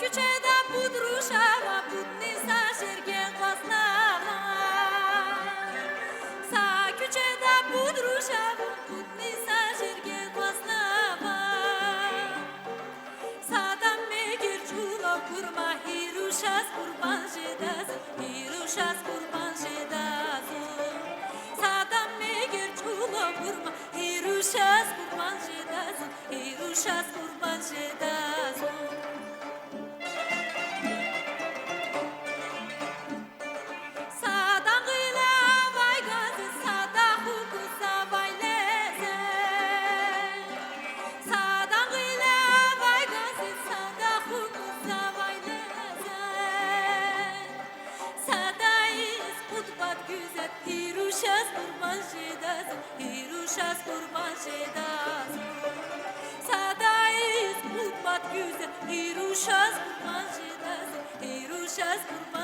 küçede budruşava budnisa şergen kosnava. Sa küçede budruşava budnisa şergen kosnava. Sadam megir çulo kurma hiruşas kurban jedas, hiruşas kurban jedas. Sadam megir çulo kurma hiruşas kurban jedas, hiruşas kurban jedas. Hiruşas kurban jedas, hiruşas kurban jedas. Sadayız mutbat güzel, hiruşas kurban jedas, hiruşas kurban